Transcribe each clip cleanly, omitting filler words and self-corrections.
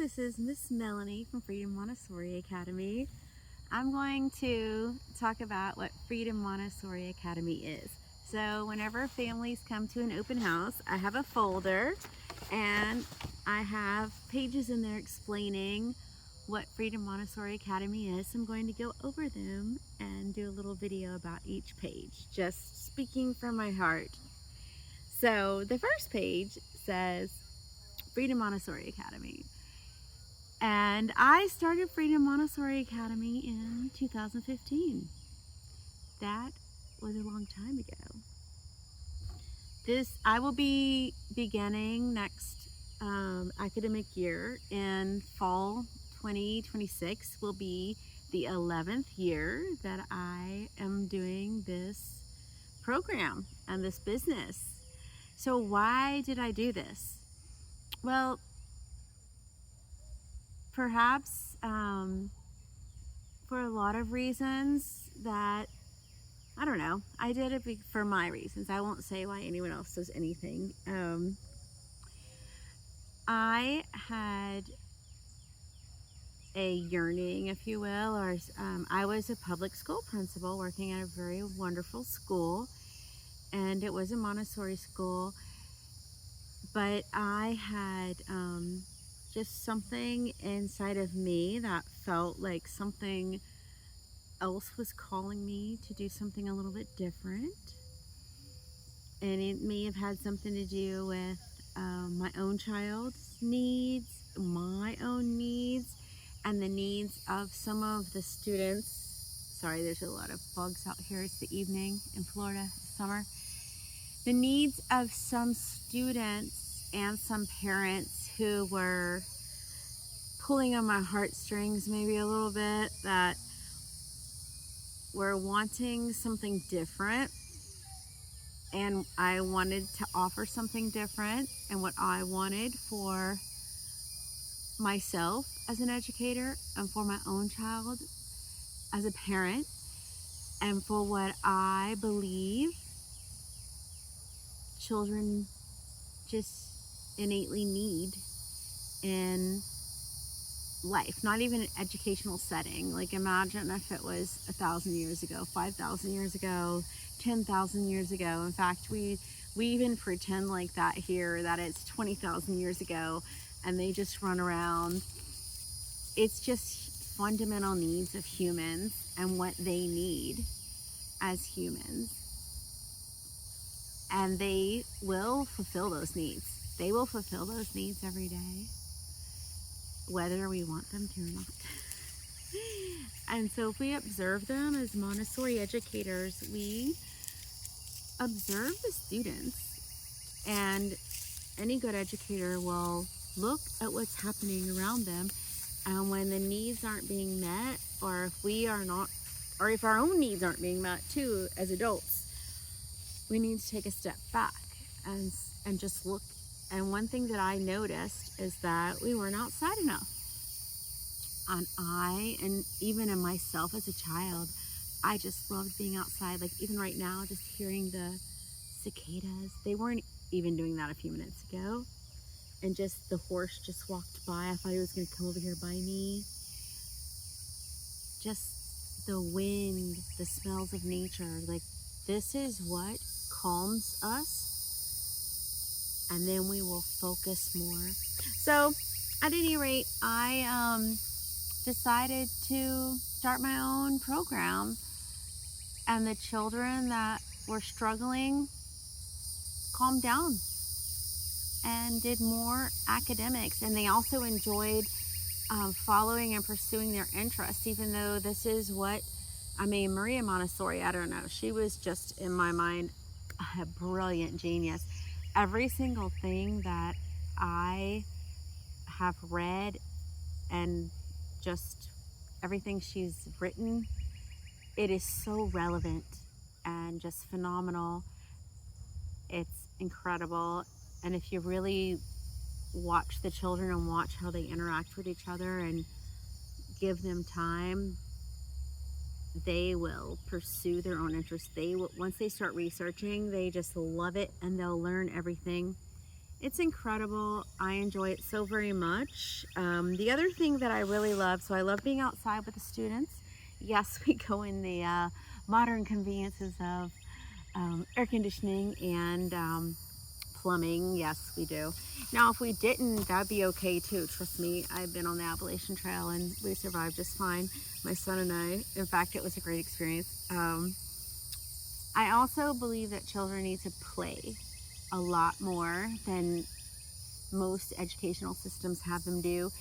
this is Miss Melanie from Freedom Montessori Academy. I'm going to talk about what Freedom Montessori Academy is. So whenever families come to an open house, I have a folder and I have pages in there explaining what Freedom Montessori Academy is. I'm going to go over them and do a little video about each page, just speaking from my heart. So the first page says Freedom Montessori Academy. And I started Freedom Montessori Academy in 2015. That was a long time ago. I will be beginning next academic year in fall 2026 will be the 11th year that I am doing this program and this business. So why did I do this? Well, perhaps for a lot of reasons that, I don't know, I did it for my reasons. I won't say why anyone else does anything. I had a yearning, if you will, or I was a public school principal working at a very wonderful school, and it was a Montessori school, but I had just something inside of me that felt like something else was calling me to do something a little bit different. And it may have had something to do with my own child's needs, my own needs, and the needs of some of the students. Sorry, there's a lot of bugs out here. It's the evening in Florida, summer. The needs of some students and some parents who were pulling on my heartstrings maybe a little bit, that were wanting something different, and I wanted to offer something different. And what I wanted for myself as an educator, and for my own child as a parent, and for what I believe children just innately need in life, not even an educational setting. Like, imagine if it was 1,000 years ago, 5,000 years ago, 10,000 years ago. In fact, we even pretend like that here, that it's 20,000 years ago, and they just run around. It's just fundamental needs of humans and what they need as humans, and they will fulfill those needs. They will fulfill those needs every day, whether we want them to or not. And so if we observe them as Montessori educators, we observe the students, and any good educator will look at what's happening around them, and when the needs aren't being met, or if we are not, or if our own needs aren't being met too as adults, we need to take a step back and just look. And one thing that I noticed is that we weren't outside enough. And even in myself as a child, I just loved being outside. Like, even right now, just hearing the cicadas. They weren't even doing that a few minutes ago. And just the horse just walked by. I thought he was going to come over here by me. Just the wind, the smells of nature. Like, this is what calms us. And then we will focus more. So, at any rate, I decided to start my own program, and the children that were struggling calmed down and did more academics, and they also enjoyed following and pursuing their interests, even though this is what, Maria Montessori, I don't know, she was just, in my mind, a brilliant genius. Every single thing that I have read, and just everything she's written, it is so relevant and just phenomenal. It's incredible. And if you really watch the children and watch how they interact with each other and give them time, they will pursue their own interests. They will, once they start researching, they just love it, and they'll learn everything. It's incredible. I enjoy it so very much. The other thing that I really love, so I love being outside with the students. Yes, we go in the modern conveniences of air conditioning and plumbing. Yes, we do. Now, if we didn't, that'd be okay too. Trust me, I've been on the Appalachian Trail and we survived just fine, my son and I. In fact, it was a great experience. I also believe that children need to play a lot more than most educational systems have them do.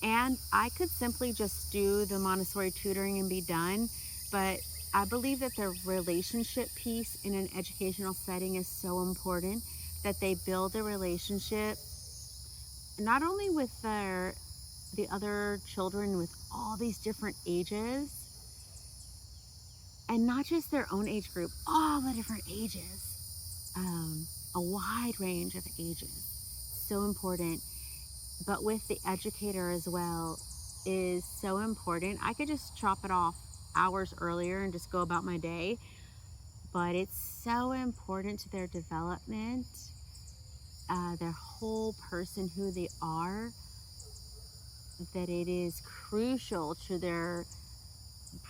And I could simply just do the Montessori tutoring and be done, but I believe that the relationship piece in an educational setting is so important, that they build a relationship not only with the other children with all these different ages, and not just their own age group, all the different ages, a wide range of ages. So important. But with the educator as well is so important. I could just chop it off hours earlier and just go about my day, but it's so important to their development, their whole person, who they are, that it is crucial to their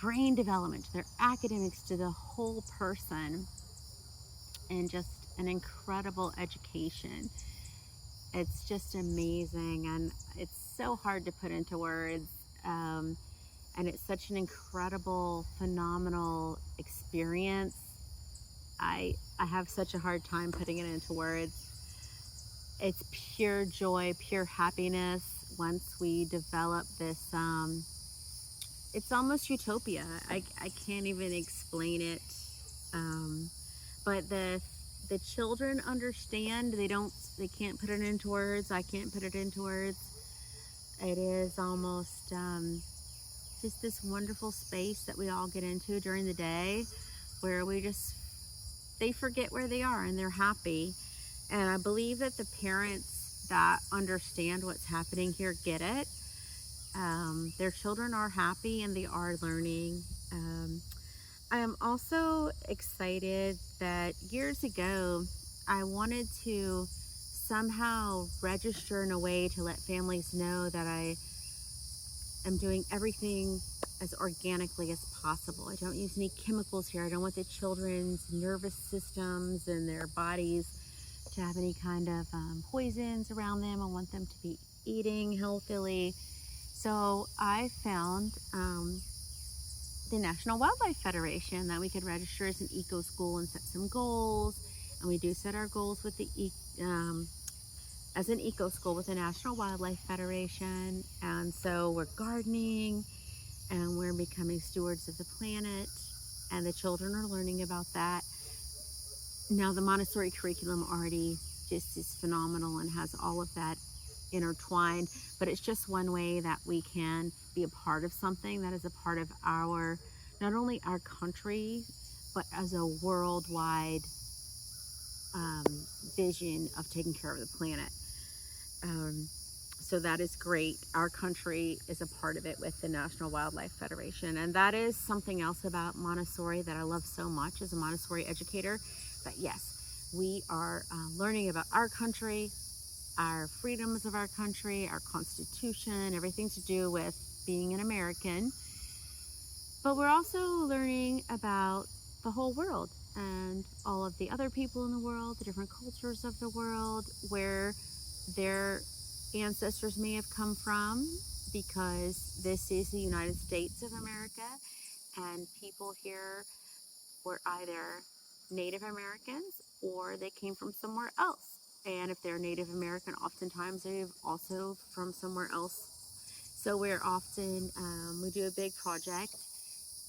brain development, to their academics, to the whole person, and just an incredible education. It's just amazing, and it's so hard to put into words. Um, and it's such an incredible, phenomenal experience. I have such a hard time putting it into words. It's pure joy, pure happiness once we develop this. It's almost utopia. I can't even explain it. Um, but the children understand. They can't put it into words. I can't put it into words. It is almost just this wonderful space that we all get into during the day, where they forget where they are and they're happy. And I believe that the parents that understand what's happening here get it. Their children are happy and they are learning. I am also excited that years ago I wanted to somehow register in a way to let families know that I am doing everything as organically as possible. I don't use any chemicals here. I don't want the children's nervous systems and their bodies to have any kind of poisons around them. I want them to be eating healthily. So I found the National Wildlife Federation that we could register as an eco school and set some goals. And we do set our goals with the as an eco school with the National Wildlife Federation. And so we're gardening and we're becoming stewards of the planet, and the children are learning about that. Now the Montessori curriculum already just is phenomenal and has all of that intertwined, but it's just one way that we can be a part of something that is a part of our, not only our country, but as a worldwide um, vision of taking care of the planet. Um, so that is great. Our country is a part of it with the National Wildlife Federation. And that is something else about Montessori that I love so much as a Montessori educator. That yes, we are learning about our country, our freedoms of our country, our Constitution, everything to do with being an American. But we're also learning about the whole world and all of the other people in the world, the different cultures of the world, where their ancestors may have come from, because this is the United States of America, and people here were either Native Americans or they came from somewhere else. And if they're Native American, oftentimes they're also from somewhere else. So we're often, we do a big project,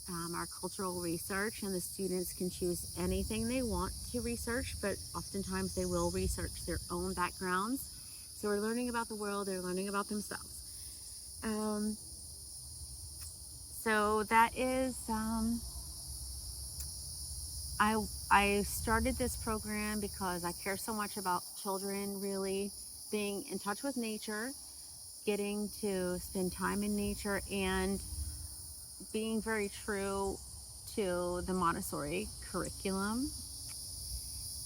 our cultural research, and the students can choose anything they want to research, but oftentimes they will research their own backgrounds. So we're learning about the world, they're learning about themselves. So that is, I started this program because I care so much about children really being in touch with nature, getting to spend time in nature, and being very true to the Montessori curriculum.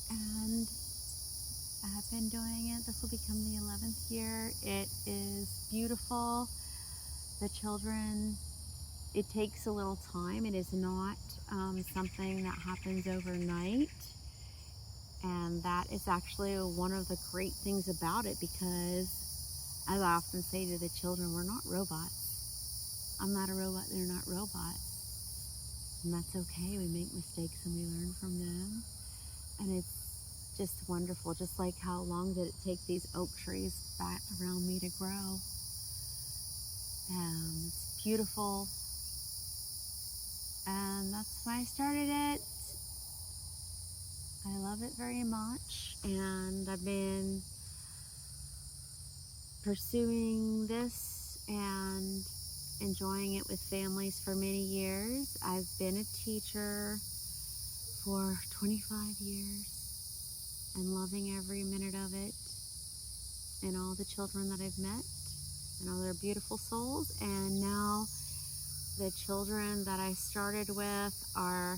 And have been doing it. This will become the 11th year. It is beautiful. The children, it takes a little time. It is not something that happens overnight. And that is actually one of the great things about it, because as I often say to the children, we're not robots. I'm not a robot, they're not robots. And that's okay. We make mistakes and we learn from them. And it's just wonderful. Just like how long did it take these oak trees back around me to grow. It's beautiful. And that's why I started it. I love it very much. And I've been pursuing this and enjoying it with families for many years. I've been a teacher for 25 years and loving every minute of it, and all the children that I've met and all their beautiful souls. And now the children that I started with are,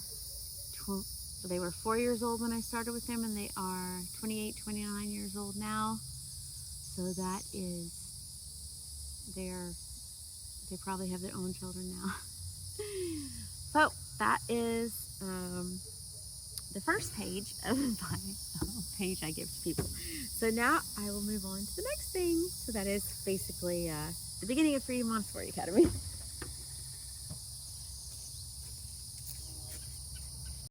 they were 4 years old when I started with them, and they are 28, 29 years old now. So that is, they probably have their own children now. So that is the first page of my page I give to people. So now I will move on to the next thing. So that is basically the beginning of Freedom Montessori Academy.